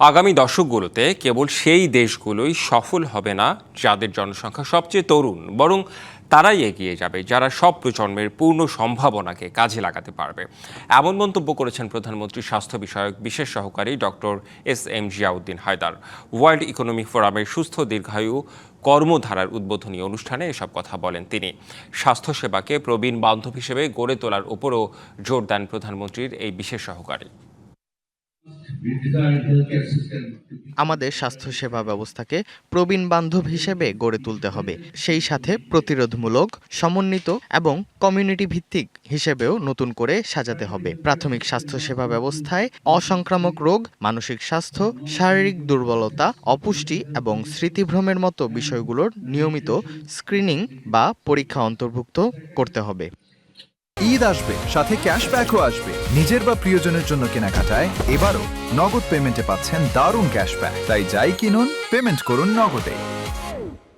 আগামী দশকগুলোতে কেবল সেই দেশগুলোই সফল হবে না যাদের জনসংখ্যা সবচেয়ে তরুণ, বরং তারাই এগিয়ে যাবে যারা সব প্রজন্মের পূর্ণ সম্ভাবনাকে কাজে লাগাতে পারবে। এমন মন্তব্য করেছেন প্রধানমন্ত্রী স্বাস্থ্য বিষয়ক বিশেষ সহকারী doctor S M. Ziauddin Haider. World economic ফোরামের সুস্থ দীর্ঘায়ু কর্মধারার উদ্বোধনী অনুষ্ঠানে এসব কথা বলেন তিনি। স্বাস্থ্যসেবাকে প্রবীণ বান্ধব হিসেবে গড়ে তোলার উপরও জোর দেন প্রধানমন্ত্রীর এই বিশেষ সহকারী। আমাদের স্বাস্থ্যসেবা ব্যবস্থাকে প্রবীণ বান্ধব হিসেবে গড়ে তুলতে হবে, সেই সাথে প্রতিরোধমূলক, সমন্বিত এবং কমিউনিটি ভিত্তিক হিসেবেও নতুন করে সাজাতে হবে। প্রাথমিক স্বাস্থ্যসেবা ব্যবস্থায় অসংক্রামক রোগ, মানসিক স্বাস্থ্য, শারীরিক দুর্বলতা, অপুষ্টি এবং স্মৃতিভ্রমের মতো বিষয়গুলোর নিয়মিত স্ক্রিনিং বা পরীক্ষা অন্তর্ভুক্ত করতে হবে। ঈদ আসবে, সাথে ক্যাশব্যাকও আসবে। নিজের বা প্রিয়জনের জন্য কেনাকাটায় এবারও নগদ পেমেন্টে পাচ্ছেন দারুণ ক্যাশব্যাক। তাই যাই কিনুন, পেমেন্ট করুন নগদে।